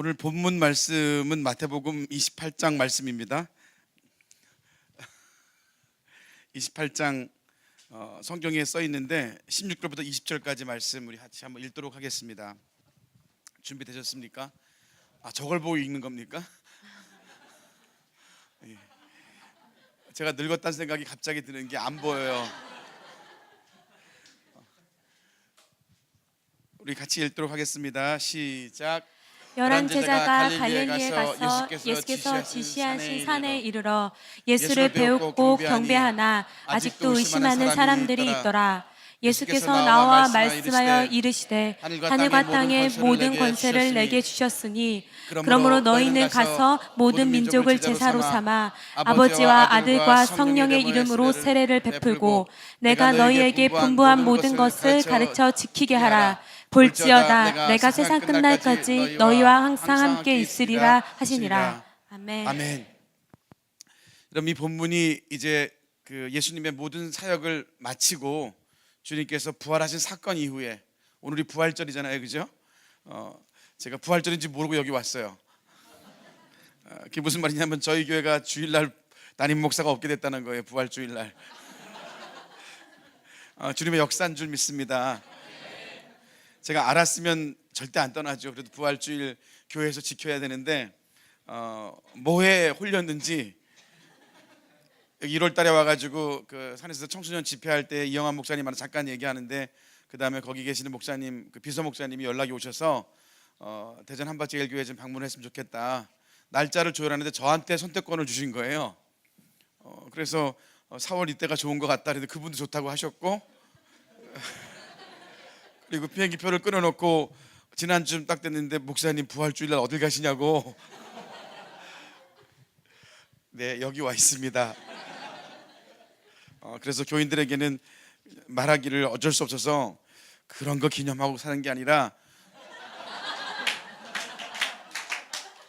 오늘 본문 말씀은 마태복음 28장 말씀입니다. 28장 성경에 써 있는데 16절부터 20절까지 말씀 우리 같이 한번 읽도록 하겠습니다. 준비되셨습니까? 저걸 보고 읽는 겁니까? 제가 늙었다는 생각이 갑자기 드는 게 안 보여요. 우리 같이 읽도록 하겠습니다. 시작. 열한 제자가 갈릴리에 가서 예수께서 지시하신 산에 이르러 예수를 배우고 경배하나 아직도 의심하는 사람들이 있더라. 예수께서 나와 말씀하여 이르시되 하늘과 땅의 모든 권세를 내게 주셨으니 그러므로 너희는 가서 모든 민족을 제사로 삼아 아버지와 아들과 성령의 이름으로 세례를 베풀고 내가 너희에게 분부한 모든 것을 가르쳐 지키게 하라. 볼지어다 내가 세상 끝날까지 너희와 항상 함께 있으리라 하시니라. 아멘. 아멘. 그럼 이 본문이 이제 그 예수님의 모든 사역을 마치고 주님께서 부활하신 사건 이후에, 오늘이 부활절이잖아요, 그죠? 제가 부활절인지 모르고 여기 왔어요. 그게 무슨 말이냐면 저희 교회가 주일날 담임 목사가 없게 됐다는 거예요. 부활주일날. 주님의 역사인 줄 믿습니다. 제가 알았으면 절대 안 떠나죠. 그래도 부활주일 교회에서 지켜야 되는데 뭐에 홀렸는지 여기 1월 달에 와가지고 그 산에서 청소년 집회할 때 이영환 목사님하고 잠깐 얘기하는데, 그 다음에 거기 계시는 목사님, 그 비서 목사님이 연락이 오셔서 대전 한밭제일교회 좀 방문했으면 좋겠다, 날짜를 조율하는데 저한테 선택권을 주신 거예요. 그래서 4월 이때가 좋은 것 같다. 그런데 그분도 좋다고 하셨고 그리고 비행기표를 끊어놓고 지난주쯤 딱 됐는데 목사님 부활주일날 어딜 가시냐고. 네, 여기 와 있습니다. 그래서 교인들에게는 말하기를 어쩔 수 없어서 그런 거 기념하고 사는 게 아니라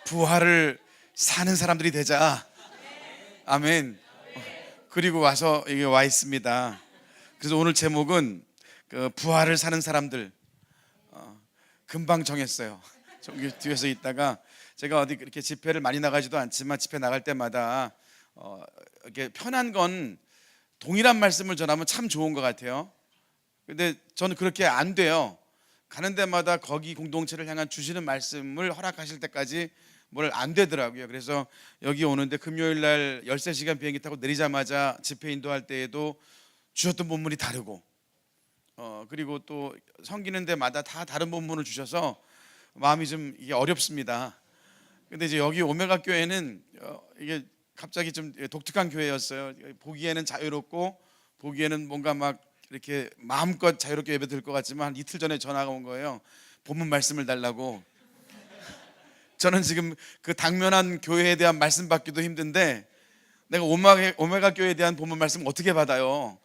부활을 사는 사람들이 되자. 아멘. 그리고 와서 여기 와 있습니다. 그래서 오늘 제목은 그 부활을 사는 사람들. 금방 정했어요. 저기 뒤에서 있다가 제가 어디 이렇게 집회를 많이 나가지도 않지만 집회 나갈 때마다 이렇게 편한 건 동일한 말씀을 전하면 참 좋은 것 같아요. 근데 저는 그렇게 안 돼요. 가는 데마다 거기 공동체를 향한 주시는 말씀을 허락하실 때까지 뭘 안 되더라고요. 그래서 여기 오는데 금요일 날 13시간 비행기 타고 내리자마자 집회 인도할 때에도 주셨던 본문이 다르고, 그리고 또 섬기는 데마다 다 다른 본문을 주셔서 마음이 좀 이게 어렵습니다. 근데 이제 여기 오메가 교회는 이게 갑자기 좀 독특한 교회였어요. 보기에는 자유롭고 보기에는 뭔가 막 이렇게 마음껏 자유롭게 예배 드릴 것 같지만 한 이틀 전에 전화가 온 거예요. 본문 말씀을 달라고. 저는 지금 그 당면한 교회에 대한 말씀 받기도 힘든데 내가 오메가 교회에 대한 본문 말씀 어떻게 받아요?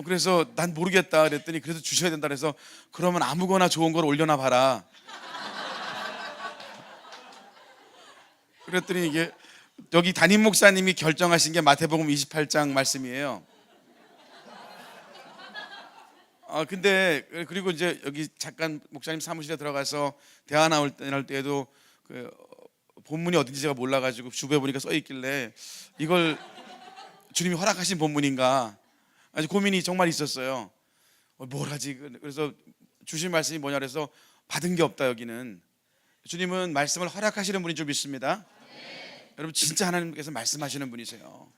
그래서 난 모르겠다 그랬더니 그래도 주셔야 된다 그래서 그러면 아무거나 좋은 걸 올려놔 봐라. 그랬더니 이게 여기 담임 목사님이 결정하신 게 마태복음 28장 말씀이에요. 근데 그리고 이제 여기 잠깐 목사님 사무실에 들어가서 대화 나올 때에도 그 본문이 어딘지 제가 몰라가지고 주부에 보니까 써 있길래 이걸 주님이 허락하신 본문인가 아주 고민이 정말 있었어요. 뭘 하지? 그래서 주신 말씀이 뭐냐 그래서 받은 게 없다. 여기는 주님은 말씀을 허락하시는 분인 줄 믿습니다. 여러분 진짜 하나님께서 말씀하시는 분이세요.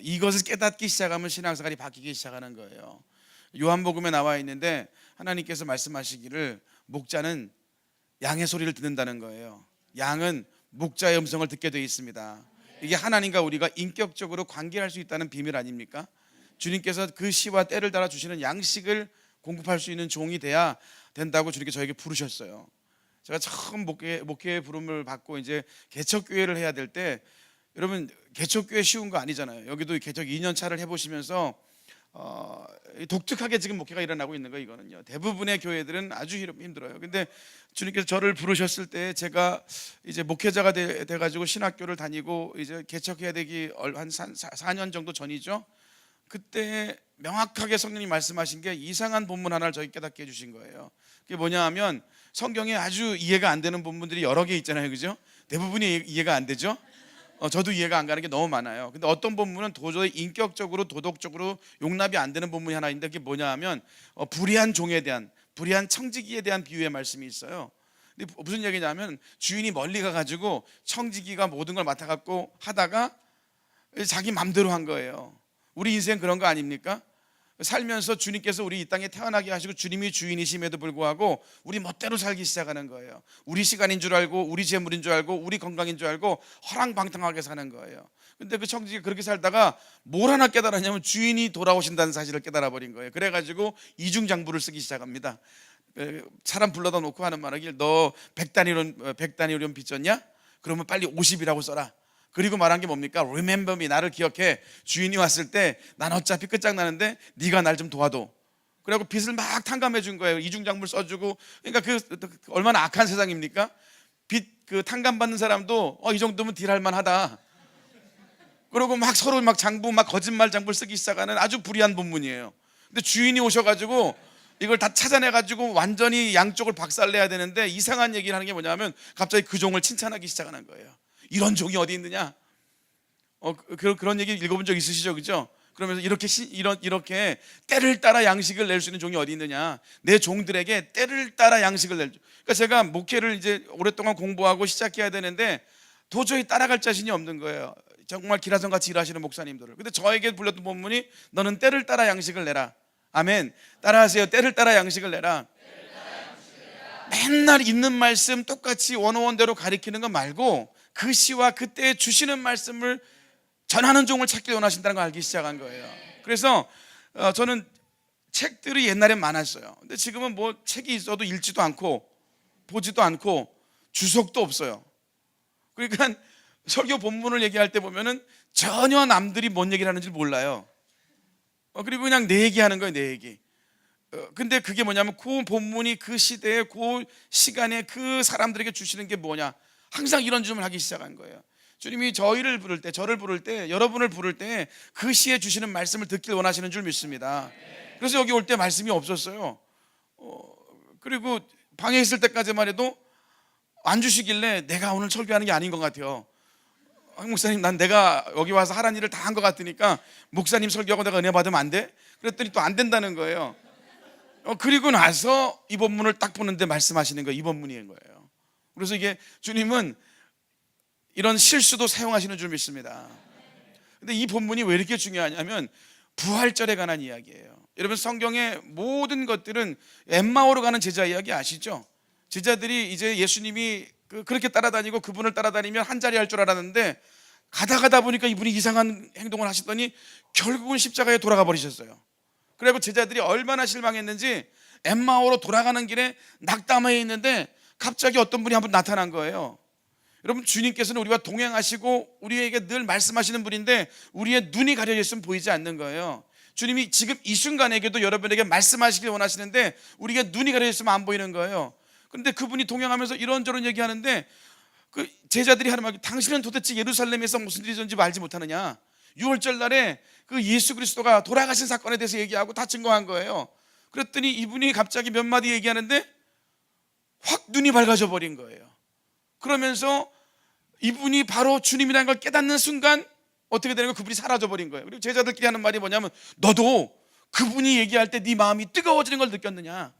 이것을 깨닫기 시작하면 신앙생활이 바뀌기 시작하는 거예요. 요한복음에 나와 있는데 하나님께서 말씀하시기를 목자는 양의 소리를 듣는다는 거예요. 양은 목자의 음성을 듣게 되어 있습니다. 이게 하나님과 우리가 인격적으로 관계할 수 있다는 비밀 아닙니까? 주님께서 그 시와 때를 따라 주시는 양식을 공급할 수 있는 종이 돼야 된다고 주님께서 저에게 부르셨어요. 제가 처음 목회의 부름을 받고 이제 개척교회를 해야 될 때, 여러분 개척교회 쉬운 거 아니잖아요. 여기도 개척 2년 차를 해보시면서 독특하게 지금 목회가 일어나고 있는 거예요. 이거는요, 대부분의 교회들은 아주 힘들어요. 근데 주님께서 저를 부르셨을 때 제가 이제 목회자가 돼가지고 신학교를 다니고 이제 개척해야 되기 한 4년 정도 전이죠. 그때 명확하게 성령님 말씀하신 게 이상한 본문 하나를 저희 깨닫게 해주신 거예요. 그게 뭐냐 하면 성경에 아주 이해가 안 되는 본문들이 여러 개 있잖아요, 그죠? 대부분이 이해가 안 되죠. 저도 이해가 안 가는 게 너무 많아요. 근데 어떤 본문은 도저히 인격적으로 도덕적으로 용납이 안 되는 본문이 하나 있는데 그게 뭐냐 하면 불의한 종에 대한, 불의한 청지기에 대한 비유의 말씀이 있어요. 근데 무슨 얘기냐면 주인이 멀리 가가지고 청지기가 모든 걸 맡아갖고 하다가 자기 맘대로 한 거예요. 우리 인생 그런 거 아닙니까? 살면서 주님께서 우리 이 땅에 태어나게 하시고 주님이 주인이심에도 불구하고 우리 멋대로 살기 시작하는 거예요. 우리 시간인 줄 알고, 우리 재물인 줄 알고, 우리 건강인 줄 알고 허랑방탕하게 사는 거예요. 근데 그 청지기가 그렇게 살다가 뭘 하나 깨달았냐면 주인이 돌아오신다는 사실을 깨달아 버린 거예요. 그래가지고 이중장부를 쓰기 시작합니다. 사람 불러다 놓고 하는 말하길, 너 100단위론 빚졌냐? 그러면 빨리 50이라고 써라. 그리고 말한 게 뭡니까? Remember me, 나를 기억해. 주인이 왔을 때 난 어차피 끝장나는데 네가 날 좀 도와도. 그래갖고 빚을 막 탕감해 준 거예요. 이중장부를 써주고. 그러니까 그 얼마나 악한 세상입니까? 빚 그 탕감 받는 사람도 이 정도면 딜할 만하다. 그러고 막 서로 막 장부, 막 거짓말 장부를 쓰기 시작하는 아주 불의한 본문이에요. 근데 주인이 오셔가지고 이걸 다 찾아내가지고 완전히 양쪽을 박살내야 되는데 이상한 얘기를 하는 게 뭐냐면 갑자기 그 종을 칭찬하기 시작하는 거예요. 이런 종이 어디 있느냐? 그런 얘기 읽어본 적 있으시죠, 그죠? 그러면서 이렇게 때를 따라 양식을 낼 수 있는 종이 어디 있느냐? 내 종들에게 때를 따라 양식을 낼. 그러니까 제가 목회를 이제 오랫동안 공부하고 시작해야 되는데 도저히 따라갈 자신이 없는 거예요. 정말 기라성 같이 일하시는 목사님들을. 근데 저에게 불렸던 본문이 너는 때를 따라 양식을 내라. 아멘. 따라하세요. 때를 따라 양식을 내라. 맨날 있는 말씀 똑같이 원어원대로 가리키는 거 말고 그 시와 그때에 주시는 말씀을 전하는 종을 찾기 원하신다는 걸 알기 시작한 거예요. 그래서 저는 책들이 옛날엔 많았어요. 근데 지금은 뭐 책이 있어도 읽지도 않고 보지도 않고 주석도 없어요. 그러니까 설교 본문을 얘기할 때 보면은 전혀 남들이 뭔 얘기를 하는지 몰라요. 그리고 그냥 내 얘기하는 거예요, 내 얘기. 근데 그게 뭐냐면 그 본문이 그 시대에 그 시간에 그 사람들에게 주시는 게 뭐냐, 항상 이런 질문을 하기 시작한 거예요. 주님이 저희를 부를 때, 저를 부를 때, 여러분을 부를 때 그 시에 주시는 말씀을 듣길 원하시는 줄 믿습니다. 그래서 여기 올 때 말씀이 없었어요. 그리고 방에 있을 때까지만 해도 안 주시길래 내가 오늘 설교하는 게 아닌 것 같아요. 목사님, 난 내가 여기 와서 하라는 일을 다 한 것 같으니까 목사님 설교하고 내가 은혜 받으면 안 돼? 그랬더니 또 안 된다는 거예요. 그리고 나서 이 본문을 딱 보는데 말씀하시는 거예요. 이 본문인 거예요. 그래서 이게 주님은 이런 실수도 사용하시는 줄 믿습니다. 근데 이 본문이 왜 이렇게 중요하냐면 부활절에 관한 이야기예요. 여러분, 성경의 모든 것들은 엠마오로 가는 제자 이야기 아시죠? 제자들이 이제 예수님이 그렇게 따라다니고 그분을 따라다니면 한 자리 할 줄 알았는데 가다 보니까 이분이 이상한 행동을 하시더니 결국은 십자가에 돌아가 버리셨어요. 그리고 제자들이 얼마나 실망했는지 엠마오로 돌아가는 길에 낙담해 있는데 갑자기 어떤 분이 한 분 나타난 거예요. 여러분, 주님께서는 우리와 동행하시고 우리에게 늘 말씀하시는 분인데 우리의 눈이 가려져 있으면 보이지 않는 거예요. 주님이 지금 이 순간에게도 여러분에게 말씀하시길 원하시는데 우리가 눈이 가려져 있으면 안 보이는 거예요. 그런데 그분이 동행하면서 이런저런 얘기하는데 그 제자들이 하는 말이, 당신은 도대체 예루살렘에서 무슨 일이 있었는지 알지 못하느냐? 6월절 날에 그 예수 그리스도가 돌아가신 사건에 대해서 얘기하고 다 증거한 거예요. 그랬더니 이분이 갑자기 몇 마디 얘기하는데 확 눈이 밝아져 버린 거예요. 그러면서 이분이 바로 주님이라는 걸 깨닫는 순간 어떻게 되는 거예요? 그분이 사라져 버린 거예요. 그리고 제자들끼리 하는 말이 뭐냐면, 너도 그분이 얘기할 때 네 마음이 뜨거워지는 걸 느꼈느냐?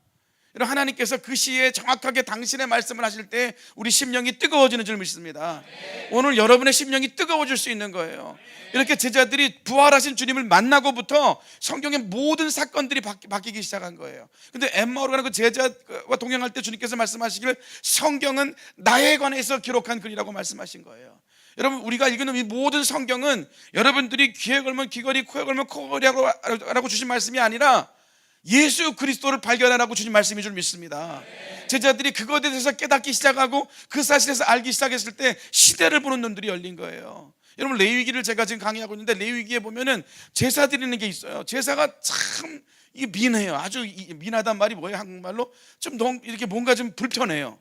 여러분, 하나님께서 그 시에 정확하게 당신의 말씀을 하실 때 우리 심령이 뜨거워지는 줄 믿습니다. 오늘 여러분의 심령이 뜨거워질 수 있는 거예요. 이렇게 제자들이 부활하신 주님을 만나고부터 성경의 모든 사건들이 바뀌기 시작한 거예요. 근데 엠마오로 가는 그 제자와 동행할 때 주님께서 말씀하시기를 성경은 나에 관해서 기록한 글이라고 말씀하신 거예요. 여러분, 우리가 읽는 이 모든 성경은 여러분들이 귀에 걸면 귀걸이, 코에 걸면 코걸이라고 주신 말씀이 아니라 예수 그리스도를 발견하라고 주신 말씀인 줄 믿습니다. 제자들이 그것에 대해서 깨닫기 시작하고 그 사실에서 알기 시작했을 때 시대를 보는 눈들이 열린 거예요. 여러분, 레위기를 제가 지금 강의하고 있는데 레위기에 보면은 제사 드리는 게 있어요. 제사가 참 이게 민해요. 아주 민하단 말이 뭐예요? 한국말로 좀 이렇게 뭔가 좀 불편해요.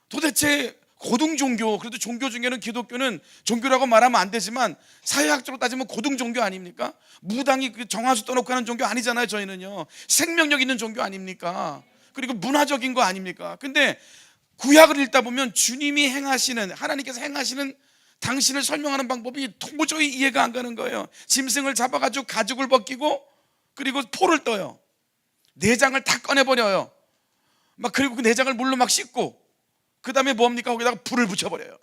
도대체 고등 종교, 그래도 종교 중에는 기독교는 종교라고 말하면 안 되지만 사회학적으로 따지면 고등 종교 아닙니까? 무당이 그 정화수 떠놓고 하는 종교 아니잖아요. 저희는요, 생명력 있는 종교 아닙니까? 그리고 문화적인 거 아닙니까? 근데 구약을 읽다 보면 주님이 행하시는, 하나님께서 행하시는 당신을 설명하는 방법이 도저히 이해가 안 가는 거예요. 짐승을 잡아가지고 가죽을 벗기고 그리고 포를 떠요. 내장을 다 꺼내버려요. 막 그리고 그 내장을 물로 막 씻고 그 다음에 뭡니까? 거기다가 불을 붙여버려요.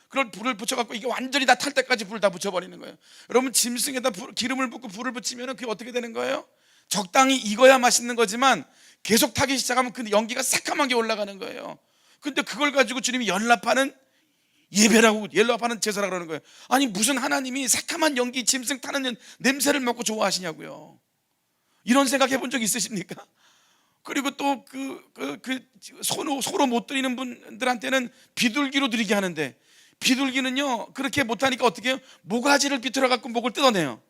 그걸 불을 붙여갖고 이게 완전히 다 탈 때까지 불을 다 붙여버리는 거예요. 여러분, 짐승에다 기름을 붓고 불을 붙이면 그게 어떻게 되는 거예요? 적당히 익어야 맛있는 거지만 계속 타기 시작하면 그 연기가 새카만 게 올라가는 거예요. 근데 그걸 가지고 주님이 연락하는 예배라고, 연락하는 제사라 그러는 거예요. 아니, 무슨 하나님이 새카만 연기, 짐승 타는 냄새를 맡고 좋아하시냐고요. 이런 생각 해본 적 있으십니까? 그리고 또 소로 못 드리는 분들한테는 비둘기로 드리게 하는데, 비둘기는요 그렇게 못하니까 어떻게 해요? 모가지를 비틀어 갖고 목을 뜯어내요.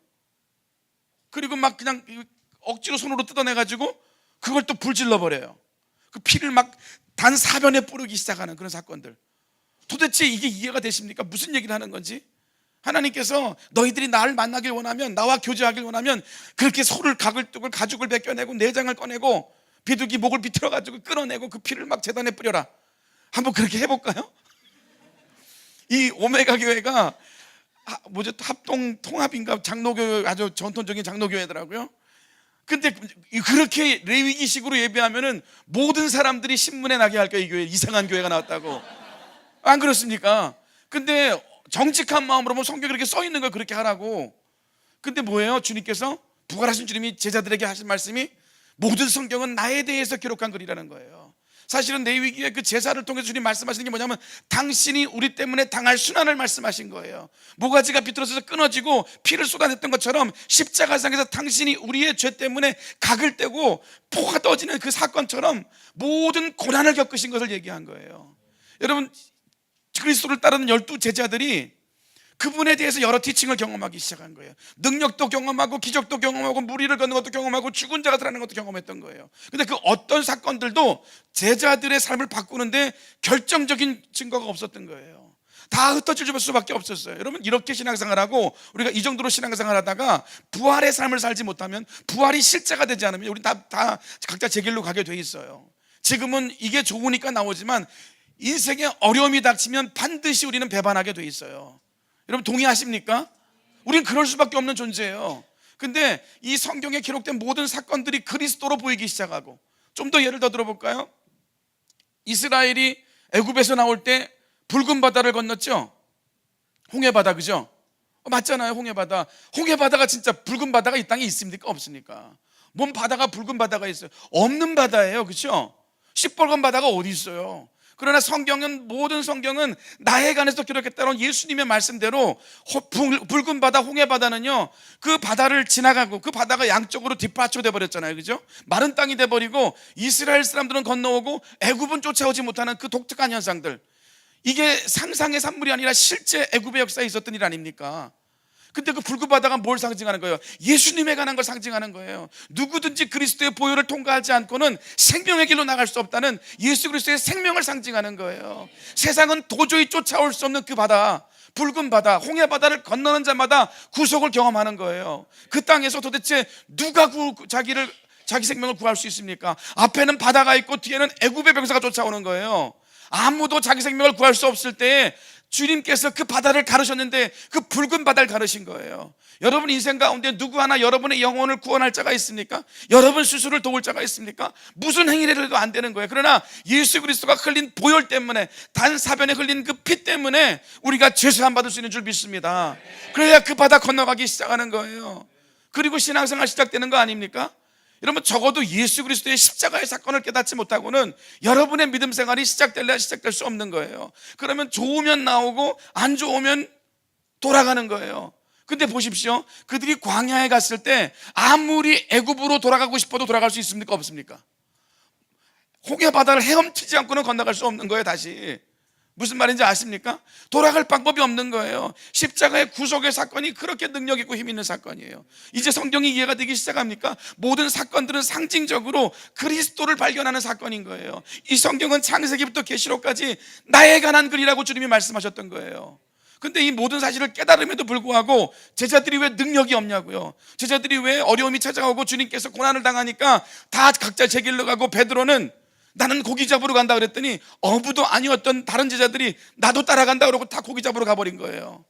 그리고 막 그냥 억지로 손으로 뜯어내가지고 그걸 또 불질러 버려요. 그 피를 막 단사변에 뿌리기 시작하는 그런 사건들. 도대체 이게 이해가 되십니까? 무슨 얘기를 하는 건지. 하나님께서 너희들이 나를 만나길 원하면, 나와 교제하길 원하면 그렇게 소를 각을 뚝을 가죽을 벗겨내고 내장을 꺼내고 비둘기 목을 비틀어 가지고 끌어내고 그 피를 막 제단에 뿌려라. 한번 그렇게 해볼까요? 이 오메가 교회가 합동 통합인가 장로교, 아주 전통적인 장로교회더라고요. 근데 그렇게 레위기식으로 예배하면은 모든 사람들이 신문에 나게 할 거예요. 이 교회 이상한 교회가 나왔다고. 안 그렇습니까? 근데 정직한 마음으로 보면 성경에 그렇게 써 있는 걸 그렇게 하라고. 근데 뭐예요? 주님께서, 부활하신 주님이 제자들에게 하신 말씀이 모든 성경은 나에 대해서 기록한 글이라는 거예요. 사실은 레위기의 그 제사를 통해서 주님 말씀하시는 게 뭐냐면 당신이 우리 때문에 당할 순환을 말씀하신 거예요. 모가지가 비틀어져서 끊어지고 피를 쏟아냈던 것처럼 십자가상에서 당신이 우리의 죄 때문에 각을 떼고 포가 떠지는 그 사건처럼 모든 고난을 겪으신 것을 얘기한 거예요. 여러분, 그리스도를 따르는 12 제자들이 그분에 대해서 여러 티칭을 경험하기 시작한 거예요. 능력도 경험하고 기적도 경험하고 무리를 걷는 것도 경험하고 죽은 자가 살아나는 것도 경험했던 거예요. 근데 그 어떤 사건들도 제자들의 삶을 바꾸는데 결정적인 증거가 없었던 거예요. 다 흩어질 수밖에 없었어요. 여러분, 이렇게 신앙생활하고 우리가 이 정도로 신앙생활 하다가 부활의 삶을 살지 못하면, 부활이 실제가 되지 않으면 우리 다 각자 제 길로 가게 돼 있어요. 지금은 이게 좋으니까 나오지만 인생에 어려움이 닥치면 반드시 우리는 배반하게 돼 있어요. 여러분, 동의하십니까? 우리는 그럴 수밖에 없는 존재예요. 근데 이 성경에 기록된 모든 사건들이 그리스도로 보이기 시작하고, 좀 더 예를 더 들어볼까요? 이스라엘이 애굽에서 나올 때 붉은 바다를 건넜죠? 홍해바다, 그죠? 맞잖아요. 홍해바다. 홍해바다가 진짜 붉은 바다가 이 땅에 있습니까? 없습니까? 뭔 바다가 붉은 바다가 있어요? 없는 바다예요. 그죠? 시뻘건 바다가 어디 있어요? 그러나 성경은, 모든 성경은 나에 관해서 기록했다는 예수님의 말씀대로 붉은 바다, 홍해바다는요 그 바다를 지나가고 그 바다가 양쪽으로 뒷받쳐돼 버렸잖아요. 그죠? 마른 땅이 돼 버리고 이스라엘 사람들은 건너오고 애굽은 쫓아오지 못하는 그 독특한 현상들, 이게 상상의 산물이 아니라 실제 애굽의 역사에 있었던 일 아닙니까? 근데 그 붉은 바다가 뭘 상징하는 거예요? 예수님에 관한 걸 상징하는 거예요. 누구든지 그리스도의 보혈을 통과하지 않고는 생명의 길로 나갈 수 없다는 예수 그리스도의 생명을 상징하는 거예요. 세상은 도저히 쫓아올 수 없는 그 바다, 붉은 바다, 홍해 바다를 건너는 자마다 구속을 경험하는 거예요. 그 땅에서 도대체 누가 자기 생명을 구할 수 있습니까? 앞에는 바다가 있고 뒤에는 애굽의 병사가 쫓아오는 거예요. 아무도 자기 생명을 구할 수 없을 때 주님께서 그 바다를 가르셨는데 그 붉은 바다를 가르신 거예요. 여러분 인생 가운데 누구 하나 여러분의 영혼을 구원할 자가 있습니까? 여러분 스스로를 도울 자가 있습니까? 무슨 행위를 해도 안 되는 거예요. 그러나 예수 그리스도가 흘린 보혈 때문에, 단사변에 흘린 그 피 때문에 우리가 죄 사함 받을 수 있는 줄 믿습니다. 그래야 그 바다 건너가기 시작하는 거예요. 그리고 신앙생활 시작되는 거 아닙니까? 여러분, 적어도 예수 그리스도의 십자가의 사건을 깨닫지 못하고는 여러분의 믿음 생활이 시작될 수 없는 거예요. 그러면 좋으면 나오고 안 좋으면 돌아가는 거예요. 근데 보십시오, 그들이 광야에 갔을 때 아무리 애굽으로 돌아가고 싶어도 돌아갈 수 있습니까? 없습니까? 홍해 바다를 헤엄치지 않고는 건너갈 수 없는 거예요. 다시 무슨 말인지 아십니까? 돌아갈 방법이 없는 거예요. 십자가의 구속의 사건이 그렇게 능력 있고 힘 있는 사건이에요. 이제 성경이 이해가 되기 시작합니까? 모든 사건들은 상징적으로 그리스도를 발견하는 사건인 거예요. 이 성경은 창세기부터 계시록까지 나에 관한 글이라고 주님이 말씀하셨던 거예요. 근데 이 모든 사실을 깨달음에도 불구하고 제자들이 왜 능력이 없냐고요. 제자들이 왜 어려움이 찾아오고 주님께서 고난을 당하니까 다 각자 제 길로 가고, 베드로는 나는 고기 잡으러 간다 그랬더니 어부도 아니었던 다른 제자들이 나도 따라간다 그러고 다 고기 잡으러 가버린 거예요.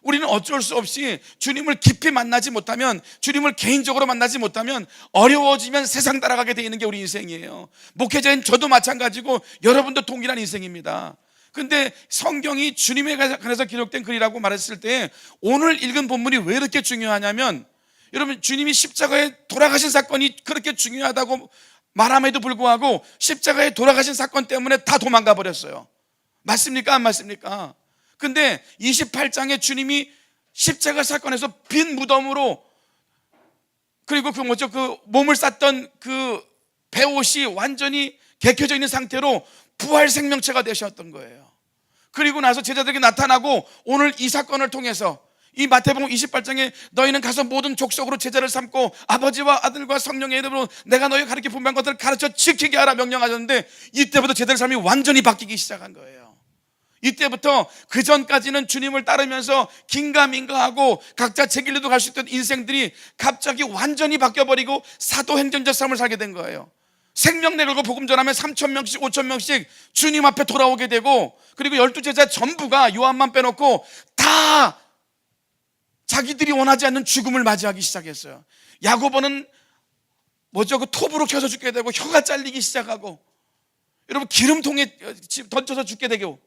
우리는 어쩔 수 없이 주님을 깊이 만나지 못하면, 주님을 개인적으로 만나지 못하면 어려워지면 세상 따라가게 돼 있는 게 우리 인생이에요. 목회자인 저도 마찬가지고 여러분도 동일한 인생입니다. 근데 성경이 주님에 관해서 기록된 글이라고 말했을 때 오늘 읽은 본문이 왜 이렇게 중요하냐면, 여러분, 주님이 십자가에 돌아가신 사건이 그렇게 중요하다고 말함에도 불구하고 십자가에 돌아가신 사건 때문에 다 도망가 버렸어요. 맞습니까? 안 맞습니까? 근데 28장에 주님이 십자가 사건에서 빈 무덤으로, 그리고 그 몸을 쌌던 그 배옷이 완전히 개켜져 있는 상태로 부활 생명체가 되셨던 거예요. 그리고 나서 제자들에게 나타나고 오늘 이 사건을 통해서 이 마태복음 28장에 너희는 가서 모든 족속으로 제자를 삼고 아버지와 아들과 성령의 이름으로 내가 너희 가르쳐 분배한 것들을 가르쳐 지키게 하라 명령하셨는데, 이때부터 제자들 삶이 완전히 바뀌기 시작한 거예요. 이때부터 그 전까지는 주님을 따르면서 긴가민가하고 각자 제 길로도 갈 수 있던 인생들이 갑자기 완전히 바뀌어버리고 사도행전적 삶을 살게 된 거예요. 생명 내걸고 복음 전하면 3,000명씩 5,000명씩 주님 앞에 돌아오게 되고, 그리고 12제자 전부가 요한만 빼놓고 다 자기들이 원하지 않는 죽음을 맞이하기 시작했어요. 야고보는 그 톱으로 켜서 죽게 되고 혀가 잘리기 시작하고, 여러분, 기름통에 던져서 죽게 되고,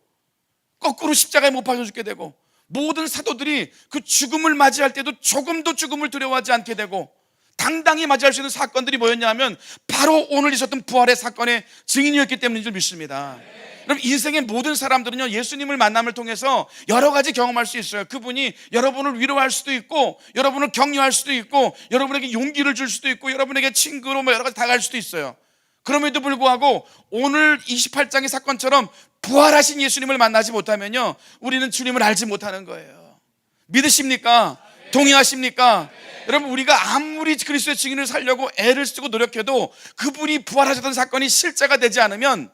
거꾸로 십자가에 못 박혀 죽게 되고, 모든 사도들이 그 죽음을 맞이할 때도 조금도 죽음을 두려워하지 않게 되고 당당히 맞이할 수 있는 사건들이 뭐였냐면 바로 오늘 있었던 부활의 사건의 증인이었기 때문인 줄 믿습니다. 그럼 인생의 모든 사람들은요, 예수님을 만남을 통해서 여러 가지 경험할 수 있어요. 그분이 여러분을 위로할 수도 있고, 여러분을 격려할 수도 있고, 여러분에게 용기를 줄 수도 있고, 여러분에게 친구로 여러 가지 다가갈 수도 있어요. 그럼에도 불구하고 오늘 28장의 사건처럼 부활하신 예수님을 만나지 못하면요, 우리는 주님을 알지 못하는 거예요. 믿으십니까? 동의하십니까? 여러분, 우리가 아무리 그리스도의 증인을 살려고 애를 쓰고 노력해도 그분이 부활하셨던 사건이 실제가 되지 않으면,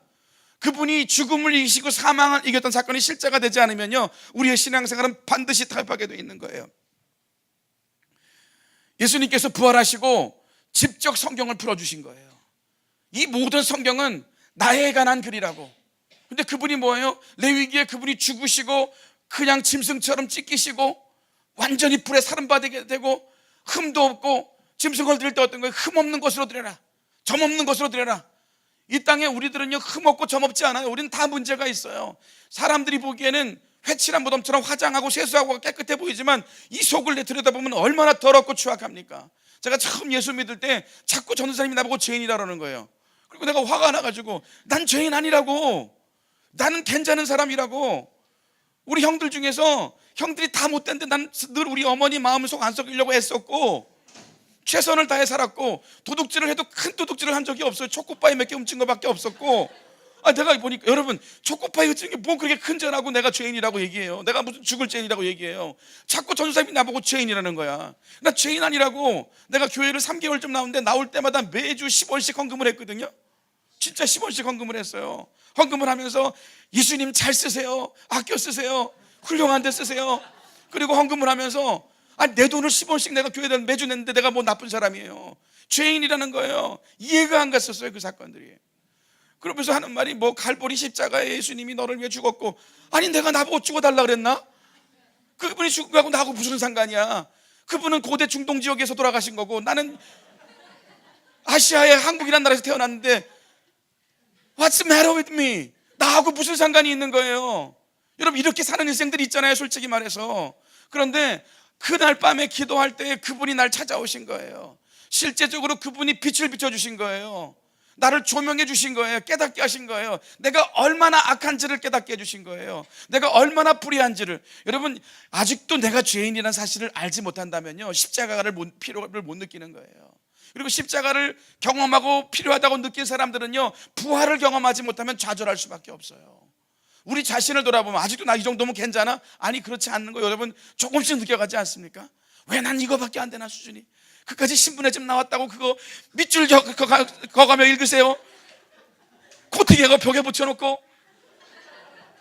그분이 죽음을 이기시고 사망을 이겼던 사건이 실제가 되지 않으면요, 우리의 신앙생활은 반드시 타협하게 되어 있는 거예요. 예수님께서 부활하시고 직접 성경을 풀어주신 거예요. 이 모든 성경은 나에 관한 글이라고. 근데 그분이 뭐예요? 레위기에 그분이 죽으시고 그냥 짐승처럼 찢기시고 완전히 불에 사름받게 되고 흠도 없고, 짐승을 드릴 때 어떤 거예요? 흠 없는 것으로 드려라, 점 없는 것으로 드려라. 이 땅에 우리들은요, 흠 없고 점 없지 않아요. 우리는 다 문제가 있어요. 사람들이 보기에는 회칠한 무덤처럼 화장하고 세수하고 깨끗해 보이지만 이 속을 들여다보면 얼마나 더럽고 추악합니까? 제가 처음 예수 믿을 때 자꾸 전도사님이 나보고 죄인이라 그러는 거예요. 그리고 내가 화가 나가지고 난 죄인 아니라고, 나는 괜찮은 사람이라고. 우리 형들 중에서 형들이 다 못됐는데 난 늘 우리 어머니 마음을 속 안 썩이려고 애썼고 최선을 다해 살았고, 도둑질을 해도 큰 도둑질을 한 적이 없어요. 초코파이 몇 개 훔친 것밖에 없었고. 내가 보니까, 여러분, 초코파이 훔친 게 뭐 그렇게 큰 죄라고 내가 죄인이라고 얘기해요. 내가 무슨 죽을 죄인이라고 얘기해요. 자꾸 전도사님이 나보고 죄인이라는 거야. 나 죄인 아니라고. 내가 교회를 3개월쯤 나오는데 나올 때마다 매주 10원씩 헌금을 했거든요. 진짜 10원씩 헌금을 했어요. 헌금을 하면서 예수님 잘 쓰세요, 아껴 쓰세요, 훌륭한 데 쓰세요. 그리고 헌금을 하면서 내 돈을 10원씩 내가 교회에 매주 냈는데 내가 뭐 나쁜 사람이에요. 죄인이라는 거예요. 이해가 안 갔었어요, 그 사건들이. 그러면서 하는 말이 뭐 갈보리 십자가에 예수님이 너를 위해 죽었고, 아니 내가 나보고 죽어달라 그랬나? 그분이 죽은 거하고 나하고 무슨 상관이야? 그분은 고대 중동 지역에서 돌아가신 거고 나는 아시아의 한국이라는 나라에서 태어났는데 What's the matter with me? 나하고 무슨 상관이 있는 거예요? 여러분, 이렇게 사는 인생들이 있잖아요, 솔직히 말해서. 그런데 그날 밤에 기도할 때 그분이 날 찾아오신 거예요. 실제적으로 그분이 빛을 비춰주신 거예요. 나를 조명해 주신 거예요. 깨닫게 하신 거예요. 내가 얼마나 악한지를 깨닫게 해주신 거예요. 내가 얼마나 불의한지를. 여러분, 아직도 내가 죄인이라는 사실을 알지 못한다면요, 십자가를 필요를 못 느끼는 거예요. 그리고 십자가를 경험하고 필요하다고 느낀 사람들은요, 부활을 경험하지 못하면 좌절할 수밖에 없어요. 우리 자신을 돌아보면 아직도 나 이 정도면 괜찮아? 아니, 그렇지 않는 거 여러분 조금씩 느껴가지 않습니까? 왜 난 이거밖에 안 되나 수준이. 그까지 신분에 좀 나왔다고 그거 밑줄 거가며 읽으세요. 코트개가 벽에 붙여놓고.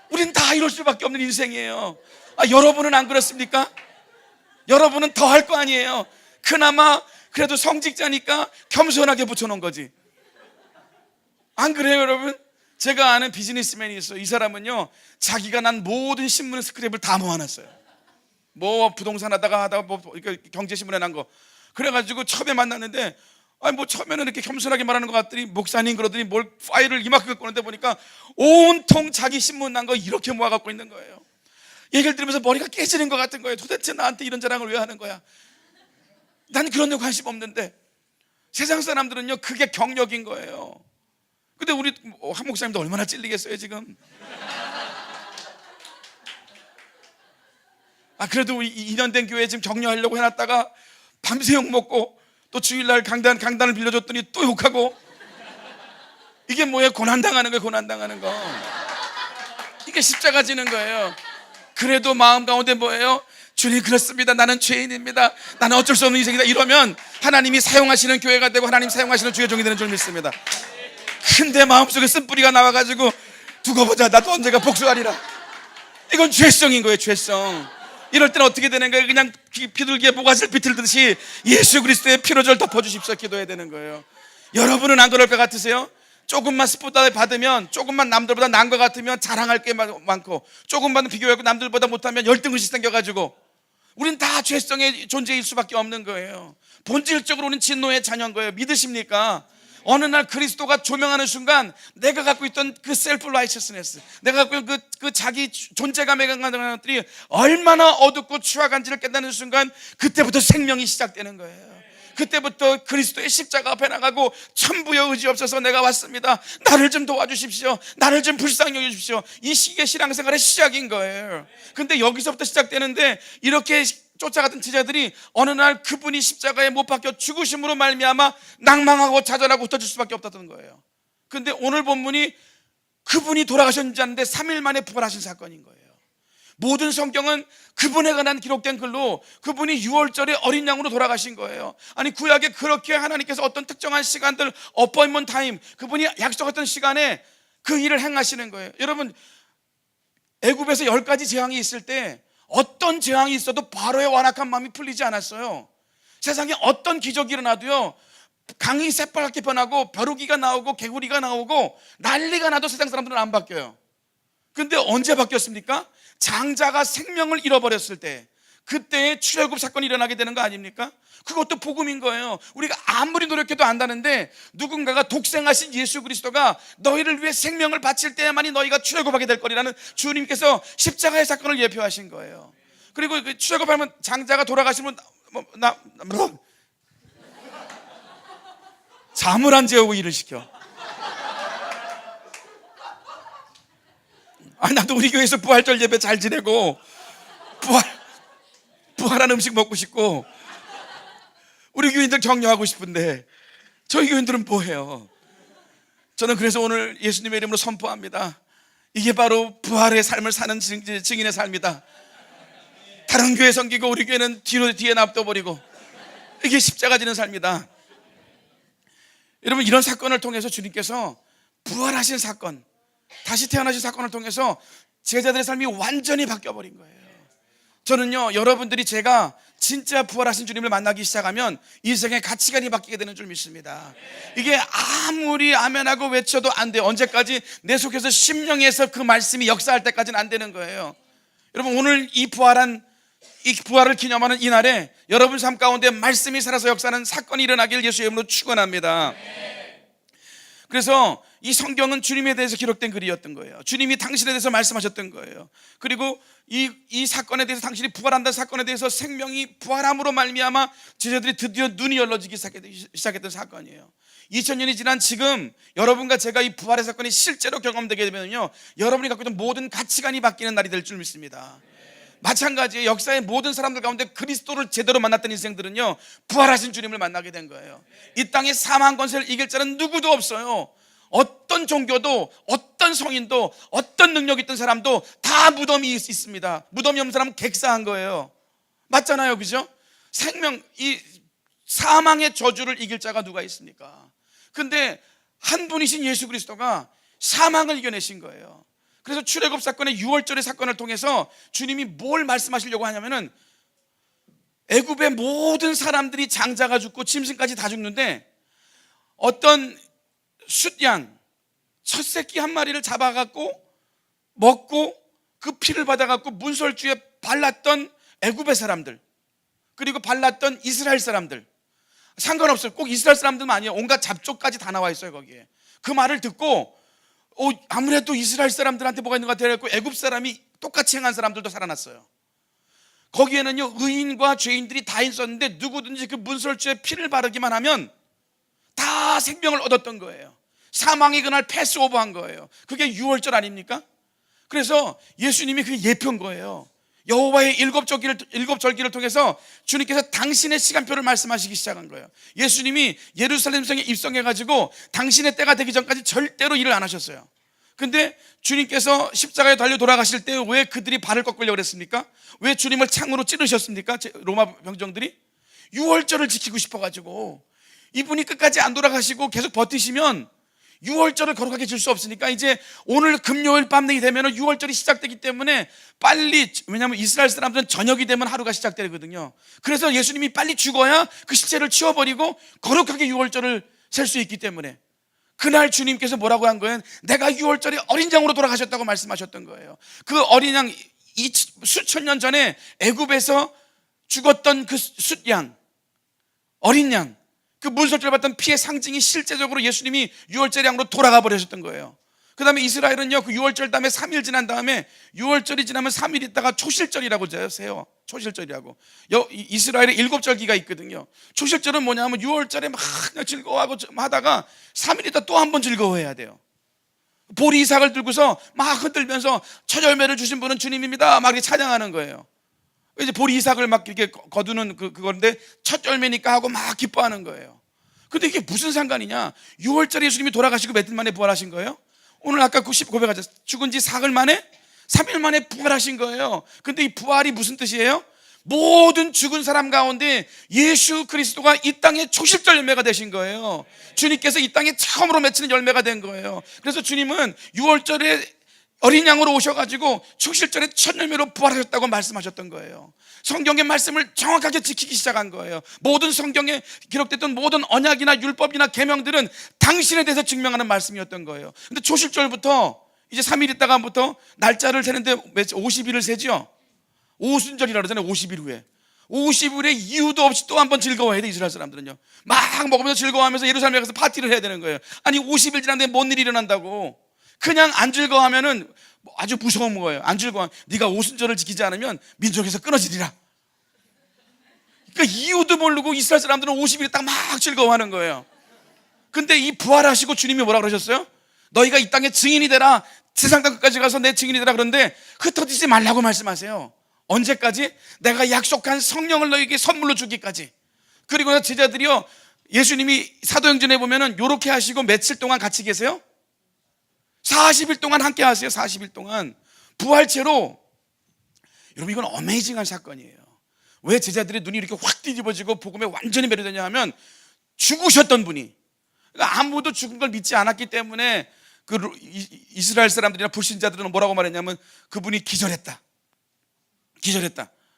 우린 다 이럴 수밖에 없는 인생이에요. 여러분은 안 그렇습니까? 여러분은 더 할 거 아니에요. 그나마 그래도 성직자니까 겸손하게 붙여놓은 거지. 안 그래요 여러분? 제가 아는 비즈니스맨이 있어요. 이 사람은요, 자기가 난 모든 신문 스크랩을 다 모아놨어요. 뭐 부동산 하다가 뭐 경제신문에 난 거. 그래가지고 처음에 만났는데, 뭐 처음에는 이렇게 겸손하게 말하는 것 같더니 목사님 그러더니 뭘 파일을 이만큼 꺼내다 보니까 온통 자기 신문 난 거 이렇게 모아갖고 있는 거예요. 얘기를 들으면서 머리가 깨지는 것 같은 거예요. 도대체 나한테 이런 자랑을 왜 하는 거야? 난 그런 데 관심 없는데. 세상 사람들은요, 그게 경력인 거예요. 근데 우리 한 목사님도 얼마나 찔리겠어요 지금. 그래도 2년 된 교회 지금 격려하려고 해놨다가 밤새 욕 먹고, 또 주일날 강단을 빌려줬더니 또 욕하고. 이게 뭐예요? 고난당하는 거예요. 고난당하는 거. 이게 십자가 지는 거예요. 그래도 마음 가운데 뭐예요? 주님, 그렇습니다. 나는 죄인입니다. 나는 어쩔 수 없는 인생이다. 이러면 하나님이 사용하시는 교회가 되고 하나님 사용하시는 주의 종이 되는 줄 믿습니다. 근데 마음속에 쓴뿌리가 나와가지고 두고 보자, 나도 언제가 복수하리라. 이건 죄성인 거예요. 죄성. 이럴 때는 어떻게 되는 거예요? 그냥 비둘기에 모가지를 비틀듯이 예수 그리스도의 피로 저를 덮어주십시오 기도해야 되는 거예요. 여러분은 안 그럴 것 같으세요? 조금만 스포트 받으면, 조금만 남들보다 나은 것 같으면 자랑할 게 많고, 조금만 비교하고 남들보다 못하면 열등의식 생겨가지고, 우린 다 죄성의 존재일 수밖에 없는 거예요. 본질적으로 우린 진노의 자녀인 거예요. 믿으십니까? 어느 날 그리스도가 조명하는 순간 내가 갖고 있던 그 셀프 라이처스네스, 내가 갖고 있는 그 자기 존재감에 관한 것들이 얼마나 어둡고 추악한지를 깨닫는 순간, 그때부터 생명이 시작되는 거예요. 그때부터 그리스도의 십자가 앞에 나가고, 천부여 의지 없어서 내가 왔습니다. 나를 좀 도와주십시오. 나를 좀 불쌍히 여겨주십시오. 이 시기의 신앙생활의 시작인 거예요. 근데 여기서부터 시작되는데, 이렇게 쫓아갔던 제자들이 어느 날 그분이 십자가에 못 박혀 죽으심으로 말미암아 낭망하고 좌절하고 흩어질 수밖에 없다는 거예요. 근데 오늘 본문이 그분이 돌아가셨는지 아는데 3일 만에 부활하신 사건인 거예요. 모든 성경은 그분에 관한 기록된 글로, 그분이 6월절에 어린 양으로 돌아가신 거예요. 아니, 구약에 그렇게 하나님께서 어떤 특정한 시간들, 어포인먼트 타임, 그분이 약속했던 시간에 그 일을 행하시는 거예요. 여러분, 애굽에서 10가지 재앙이 있을 때 어떤 재앙이 있어도 바로의 완악한 마음이 풀리지 않았어요. 세상에 어떤 기적이 일어나도요, 강이 새빨갛게 변하고 벼루기가 나오고 개구리가 나오고 난리가 나도 세상 사람들은 안 바뀌어요. 근데 언제 바뀌었습니까? 장자가 생명을 잃어버렸을 때, 그때의 출애굽 사건이 일어나게 되는 거 아닙니까? 그것도 복음인 거예요. 우리가 아무리 노력해도 안다는데, 누군가가 독생하신 예수 그리스도가 너희를 위해 생명을 바칠 때야만이 너희가 출애굽하게 될 거리라는 주님께서 십자가의 사건을 예표하신 거예요. 그리고 그 출애굽하면 장자가 돌아가시면 잠을 안 재우고 일을 시켜. 나도 우리 교회에서 부활절 예배 잘 지내고 부활한 음식 먹고 싶고 우리 교인들 격려하고 싶은데, 저희 교인들은 뭐해요? 저는 그래서 오늘 예수님의 이름으로 선포합니다. 이게 바로 부활의 삶을 사는 증인의 삶이다. 다른 교회 섬기고 우리 교회는 뒤에 놔둬버리고, 이게 십자가 지는 삶이다. 여러분, 이런 사건을 통해서 주님께서 부활하신 사건, 다시 태어나신 사건을 통해서 제자들의 삶이 완전히 바뀌어버린 거예요. 저는요, 여러분들이 제가 진짜 부활하신 주님을 만나기 시작하면 인생의 가치관이 바뀌게 되는 줄 믿습니다. 이게 아무리 아멘하고 외쳐도 안 돼요. 언제까지? 내 속에서 심령에서 그 말씀이 역사할 때까지는 안 되는 거예요. 여러분, 오늘 이 부활을 기념하는 이 날에 여러분 삶 가운데 말씀이 살아서 역사하는 사건이 일어나길 예수의 이름으로 축원합니다. 그래서 이 성경은 주님에 대해서 기록된 글이었던 거예요. 주님이 당신에 대해서 말씀하셨던 거예요. 그리고 이 사건에 대해서, 당신이 부활한다는 사건에 대해서 생명이 부활함으로 말미암아 제자들이 드디어 눈이 열려지기 시작했던 사건이에요. 2000년이 지난 지금 여러분과 제가 이 부활의 사건이 실제로 경험되게 되면요, 여러분이 갖고 있는 모든 가치관이 바뀌는 날이 될 줄 믿습니다. 마찬가지예요. 역사의 모든 사람들 가운데 그리스도를 제대로 만났던 인생들은요, 부활하신 주님을 만나게 된 거예요. 이 땅에 사망 권세를 이길 자는 누구도 없어요. 어떤 종교도, 어떤 성인도 어떤 능력 있던 사람도 다 무덤이 있습니다. 무덤이 없는 사람은 객사한 거예요. 맞잖아요, 그죠? 생명, 이 사망의 저주를 이길 자가 누가 있습니까? 근데 한 분이신 예수 그리스도가 사망을 이겨내신 거예요. 그래서 출애굽 사건의 6월절의 사건을 통해서 주님이 뭘 말씀하시려고 하냐면은 애굽의 모든 사람들이 장자가 죽고 짐승까지 다 죽는데 어떤 숫양 첫 새끼 한 마리를 잡아갖고 먹고 그 피를 받아갖고 문설주에 발랐던 애굽의 사람들, 그리고 발랐던 이스라엘 사람들, 상관없어요. 꼭 이스라엘 사람들만 아니에요. 온갖 잡족까지 다 나와 있어요 거기에. 그 말을 듣고 아무래도 이스라엘 사람들한테 뭐가 있는 것 같아요. 애굽 사람이 똑같이 행한 사람들도 살아났어요. 거기에는요 의인과 죄인들이 다 있었는데 누구든지 그 문설주에 피를 바르기만 하면 다 생명을 얻었던 거예요. 사망이 그날 패스오버한 거예요. 그게 6월절 아닙니까? 그래서 예수님이 그게 예표인 거예요. 여호와의 일곱 절기를 통해서 주님께서 당신의 시간표를 말씀하시기 시작한 거예요. 예수님이 예루살렘 성에 입성해가지고 당신의 때가 되기 전까지 절대로 일을 안 하셨어요. 근데 주님께서 십자가에 달려 돌아가실 때 왜 그들이 발을 꺾으려고 그랬습니까? 왜 주님을 창으로 찌르셨습니까? 로마 병정들이 6월절을 지키고 싶어가지고. 이분이 끝까지 안 돌아가시고 계속 버티시면 6월절을 거룩하게 줄 수 없으니까 이제 오늘 금요일 밤이 되면 6월절이 시작되기 때문에 빨리, 왜냐하면 이스라엘 사람들은 저녁이 되면 하루가 시작되거든요. 그래서 예수님이 빨리 죽어야 그 시체를 치워버리고 거룩하게 6월절을 셀 수 있기 때문에 그날 주님께서 뭐라고 한 거예요? 내가 6월절에 어린 양으로 돌아가셨다고 말씀하셨던 거예요. 그 어린 양, 수천 년 전에 애굽에서 죽었던 그 숫양, 어린 양, 그 문설주를 받던 피의 상징이 실제적으로 예수님이 6월절 양으로 돌아가 버리셨던 거예요. 그 다음에 이스라엘은요 그 6월절 다음에 3일 지난 다음에 6월절이 지나면 3일 있다가 초실절이라고 세요. 초실절이라고. 이스라엘에 7절기가 있거든요. 초실절은 뭐냐면 6월절에 막 즐거워하고 하다가 3일 있다 또 한 번 즐거워해야 돼요. 보리 이삭을 들고서 막 흔들면서 첫 열매를 주신 분은 주님입니다 막 이렇게 찬양하는 거예요. 이제 보리 이삭을 막 이렇게 거두는 그건데 첫 열매니까 하고 막 기뻐하는 거예요. 근데 이게 무슨 상관이냐? 6월절에 예수님이 돌아가시고 며칠 만에 부활하신 거예요? 오늘 아까 고백하셨어요. 죽은 지 사흘 만에 3일 만에 부활하신 거예요. 근데 이 부활이 무슨 뜻이에요? 모든 죽은 사람 가운데 예수 그리스도가 이 땅에 초실절 열매가 되신 거예요. 주님께서 이 땅에 처음으로 맺히는 열매가 된 거예요. 그래서 주님은 6월절에 어린 양으로 오셔가지고 초실절에 첫 열매로 부활하셨다고 말씀하셨던 거예요. 성경의 말씀을 정확하게 지키기 시작한 거예요. 모든 성경에 기록됐던 모든 언약이나 율법이나 계명들은 당신에 대해서 증명하는 말씀이었던 거예요. 근데 초실절부터 이제 3일 있다가부터 날짜를 세는데 50일을 세죠. 오순절이라고 그러잖아요. 50일 후에 50일에 이유도 없이 또 한 번 즐거워해야 돼. 이스라엘 사람들은요 막 먹으면서 즐거워하면서 예루살렘에 가서 파티를 해야 되는 거예요. 아니 50일 지났는데 뭔 일이 일어난다고. 그냥 안 즐거워하면은 아주 무서운 거예요. 안 즐거워. 네가 오순절을 지키지 않으면 민족에서 끊어지리라. 그러니까 이유도 모르고 이스라엘 사람들은 50일 딱 막 즐거워하는 거예요. 근데 이 부활하시고 주님이 뭐라 그러셨어요? 너희가 이 땅에 증인이 되라. 세상 끝까지 가서 내 증인이 되라. 그런데 흩어지지 말라고 말씀하세요. 언제까지? 내가 약속한 성령을 너희에게 선물로 주기까지. 그리고 제자들이요 예수님이 사도행전에 보면은 요렇게 하시고 며칠 동안 같이 계세요? 40일 동안 함께 하세요. 40일 동안 부활체로. 여러분 이건 어메이징한 사건이에요. 왜 제자들의 눈이 이렇게 확 뒤집어지고 복음에 완전히 매료되냐 하면 죽으셨던 분이, 그러니까 아무도 죽은 걸 믿지 않았기 때문에 그 이스라엘 사람들이나 불신자들은 뭐라고 말했냐면 그분이 기절했다.